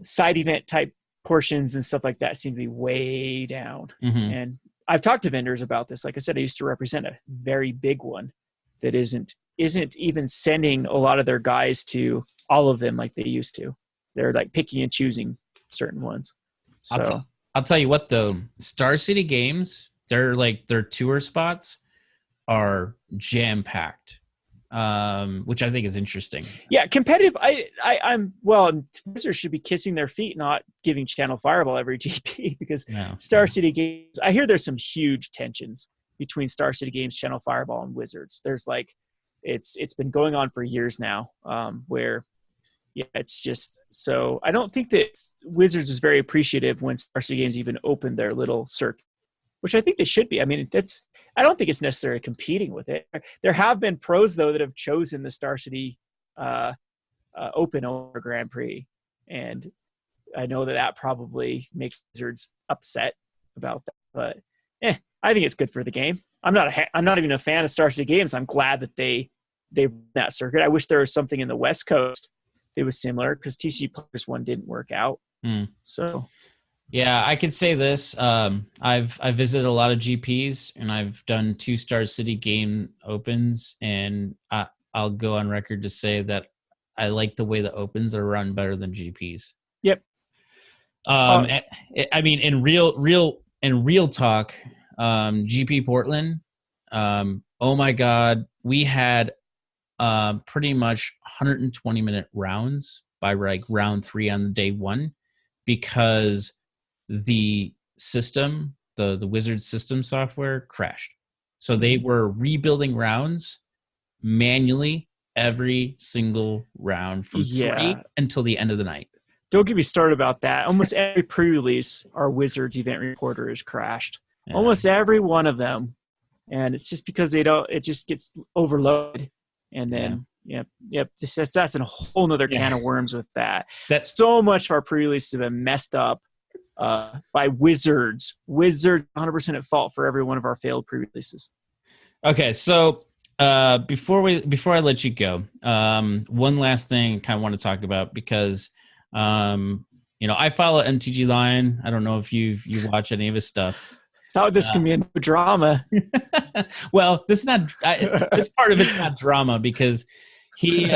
side event type portions and stuff like that seem to be way down. And I've talked to vendors about this. Like I said, I used to represent a very big one that isn't even sending a lot of their guys to all of them like they used to. They're like picking and choosing certain ones. So I'll tell you what though, Star City Games, their tour spots are jam packed, which I think is interesting. Yeah, competitive. Wizards should be kissing their feet, not giving Channel Fireball every GP because Star City Games. I hear there's some huge tensions between Star City Games, Channel Fireball, and Wizards. There's it's been going on for years now, where. Yeah, it's just so I don't think that Wizards is very appreciative when Star City Games even opened their little circuit, which I think they should be. I mean, I don't think it's necessarily competing with it. There have been pros though that have chosen the Star City Open over Grand Prix, and I know that probably makes Wizards upset about that. But I think it's good for the game. I'm not even a fan of Star City Games. I'm glad that they run that circuit. I wish there was something in the West Coast. It was similar because TC Players one didn't work out. So, yeah, I could say this. I've visited a lot of GPs and I've done 2 Star City Game Opens, and I'll go on record to say that I like the way the Opens are run better than GPs. Yep. I mean, in real talk, GP Portland. Oh my God, we had. Pretty much 120-minute rounds by like round 3 on day 1 because the system, the Wizard system software crashed. So they were rebuilding rounds manually every single round from 3 until the end of the night. Don't get me started about that. Almost every pre-release, our Wizards event reporter has crashed. Almost every one of them. And it's just because it just gets overloaded. And then, that's a whole nother can of worms with that. That's so much of our pre-releases have been messed up by Wizards. Wizards 100% at fault for every one of our failed pre-releases. Okay, so before I let you go, one last thing I kind of want to talk about, because I follow MTG Lion. I don't know if you watch any of his stuff. Thought this could be a drama. Well, this part of it's not drama, because he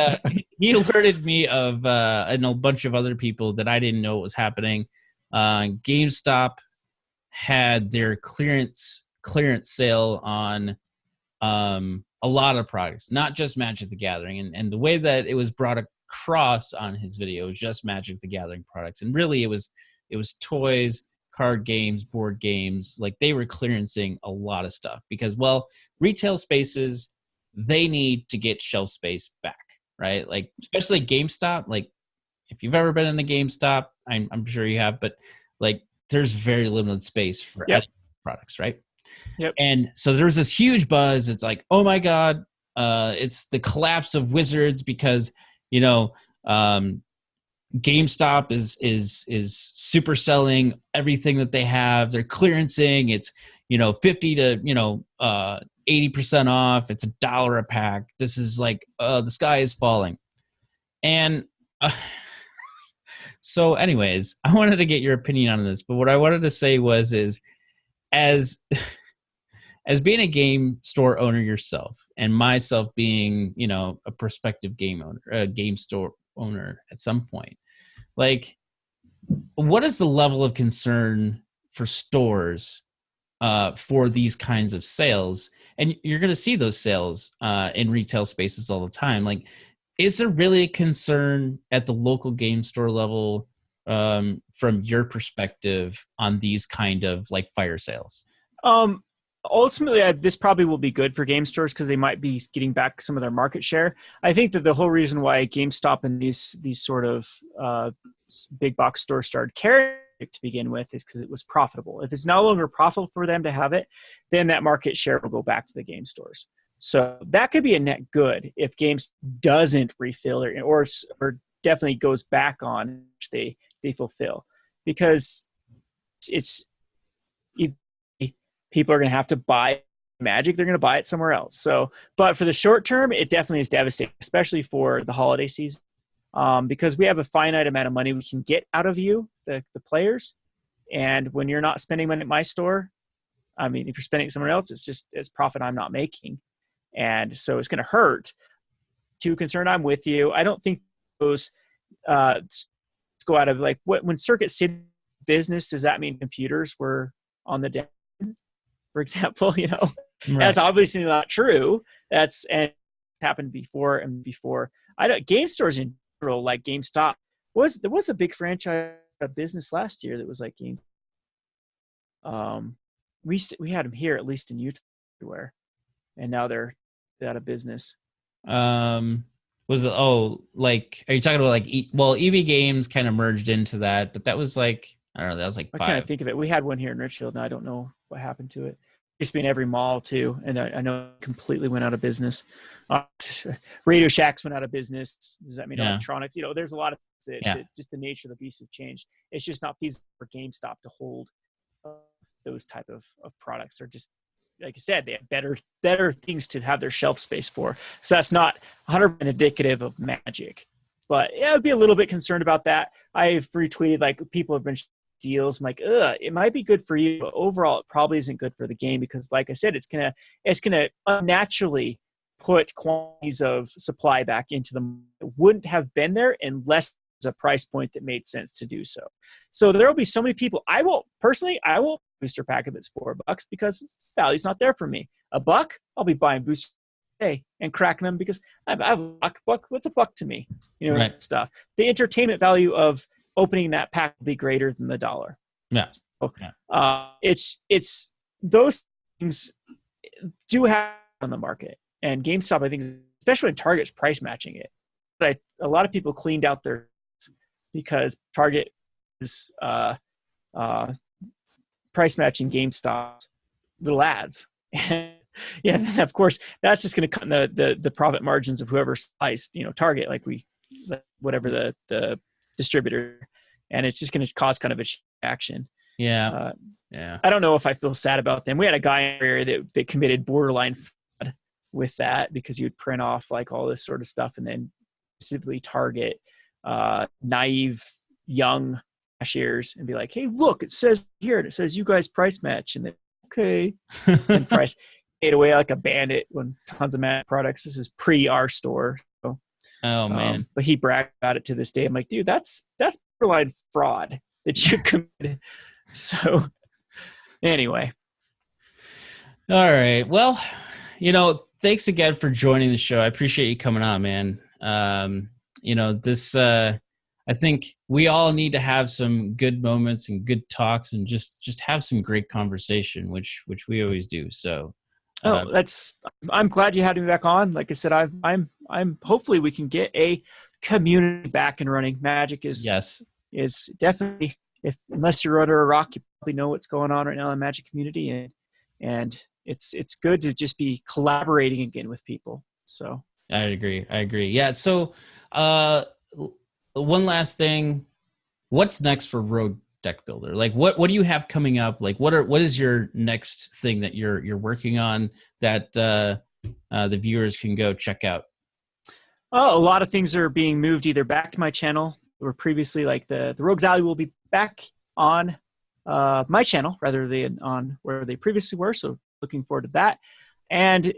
alerted me of and a bunch of other people that I didn't know what was happening. GameStop had their clearance sale on a lot of products, not just Magic the Gathering, and the way that it was brought across on his video was just Magic the Gathering products, and really it was toys, card games, board games. Like, they were clearancing a lot of stuff because, well, retail spaces, they need to get shelf space back, right? Like, especially GameStop. Like, if you've ever been in a GameStop, I'm sure you have, but like, there's very limited space for products, right? Yep. And so there was this huge buzz. It's like, oh my God, it's the collapse of Wizards because, GameStop is super selling everything that they have. They're clearancing. It's 50 to 80% off. It's $1 a pack. This is like the sky is falling. And so, anyways, I wanted to get your opinion on this. But what I wanted to say is as being a game store owner yourself, and myself being a prospective game store owner at some point, like, what is the level of concern for stores for these kinds of sales? And you're going to see those sales in retail spaces all the time. Like, is there really a concern at the local game store level from your perspective on these kind of like fire sales? Ultimately, this probably will be good for game stores because they might be getting back some of their market share. I think that the whole reason why GameStop and these sort of big box stores started carrying it to begin with is because it was profitable. If it's no longer profitable for them to have it, then that market share will go back to the game stores. So that could be a net good if Games doesn't refill or definitely goes back on which they fulfill, because it's people are going to have to buy Magic. They're going to buy it somewhere else. So, but for the short term, it definitely is devastating, especially for the holiday season, because we have a finite amount of money we can get out of you, the players. And when you're not spending money at my store, I mean, if you're spending it somewhere else, it's profit I'm not making. And so it's going to hurt. Too concerned, I'm with you. I don't think those go out of like when Circuit City business, does that mean computers were on the down? For example, Right. That's obviously not true. And happened before and before. Game stores in general, like GameStop, there was a big franchise business last year that was like game. We had them here, at least in Utah, everywhere, and now they're out of business. Was it? Oh, like, are you talking about like? EB Games kind of merged into that, but that was like, I don't know. That was like 5. I kind of think of it. We had one here in Richfield, and I don't know what happened to it. It used to be in every mall too, and I know it completely went out of business. Radio Shacks went out of business. Does that mean electronics? There's a lot of just the nature of the beast have changed. It's just not feasible for GameStop to hold those type of products. They're just, like you said, they have better things to have their shelf space for. So that's not 100% indicative of Magic. But yeah, I'd be a little bit concerned about that. I've retweeted, like, people have been deals. I'm like, it might be good for you, but overall it probably isn't good for the game because, like I said, it's gonna unnaturally put quantities of supply back into them that wouldn't have been there unless there's a price point that made sense to do so. So there will be so many people. I won't booster pack if it's $4 because value's not there for me. $1, I'll be buying booster today and cracking them because I have a buck. What's a buck to me? Right. Stuff. The entertainment value of opening that pack will be greater than the $1. Yeah. So, it's those things do have on the market, and GameStop, I think, especially when Target's price matching it. But a lot of people cleaned out their because Target is price matching GameStop little ads. Yeah, then of course that's just going to cut in the profit margins of whoever's sliced, target, whatever the distributor, and it's just going to cause kind of a action. Yeah. I don't know if I feel sad about them. We had a guy in our area that committed borderline fraud with that, because he would print off like all this sort of stuff and then specifically target naive young cashiers and be like, hey, look, it says here, and it says you guys price match, and then okay, and price ate away like a bandit when tons of Mac products. This is pre our store. So, oh man. But he bragged about it to this day. I'm like, dude, that's borderline fraud that you committed. So anyway. All right. Well, thanks again for joining the show. I appreciate you coming on, man. This, I think we all need to have some good moments and good talks and just have some great conversation, which we always do. So, I'm glad you had me back on. Like I said, I'm hopefully we can get a community back and running. Magic is definitely, unless you're under a rock, you probably know what's going on right now in the Magic community, and it's good to just be collaborating again with people. So I agree. Yeah. So, one last thing, what's next for Rogue Deck Builder? Like what do you have coming up? Like what is your next thing that you're working on that the viewers can go check out? Oh, a lot of things are being moved either back to my channel, or previously, like the Rogues Alley will be back on my channel rather than on where they previously were. So looking forward to that. And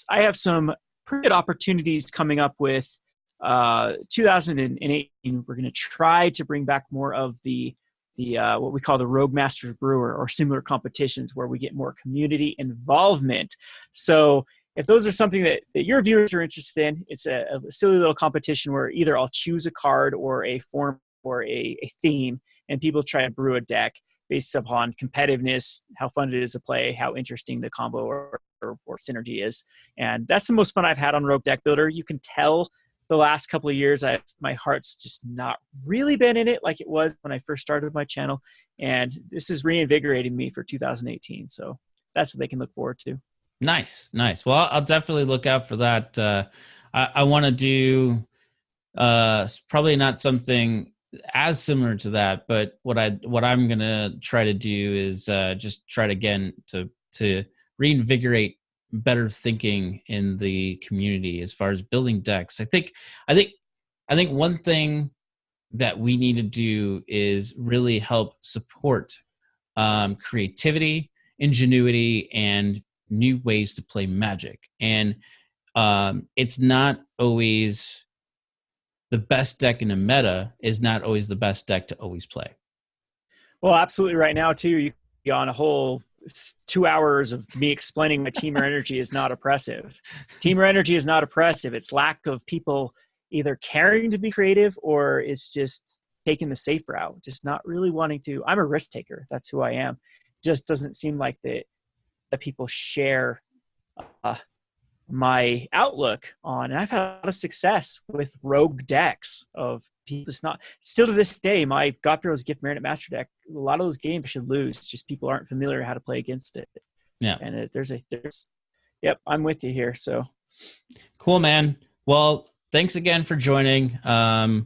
I have some pretty good opportunities coming up with 2018. We're going to try to bring back more of the what we call the Rogue Masters Brewer or similar competitions, where we get more community involvement. So if those are something that your viewers are interested in, it's a silly little competition where either I'll choose a card or a form or a theme, and people try to brew a deck based upon competitiveness, how fun it is to play, how interesting the combo or synergy is. And that's the most fun I've had on Rogue Deck Builder. You can tell the last couple of years, my heart's just not really been in it like it was when I first started my channel. And this is reinvigorating me for 2018. So that's what they can look forward to. Nice. Well, I'll definitely look out for that. I want to do probably not something as similar to that, but what I'm gonna try to do is just try to again to reinvigorate better thinking in the community as far as building decks. I think one thing that we need to do is really help support creativity, ingenuity, and new ways to play Magic. And it's not always the best deck in a meta is not always the best deck to always play. Well, absolutely. Right now too, you be on a whole 2 hours of me explaining why Teamer Energy is not oppressive. Teamer Energy is not oppressive. It's lack of people either caring to be creative, or it's just taking the safe route, just not really wanting to. I'm a risk taker. That's who I am. Just doesn't seem like that people share my outlook on, and I've had a lot of success with rogue decks of people. Just not still to this day, my God Throws Gift Merit Master deck, a lot of those games I should lose. Just people aren't familiar how to play against it. Yeah. And yep, I'm with you here. So cool, man. Well, thanks again for joining. And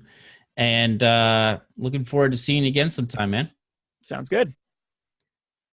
looking forward to seeing you again sometime, man. Sounds good.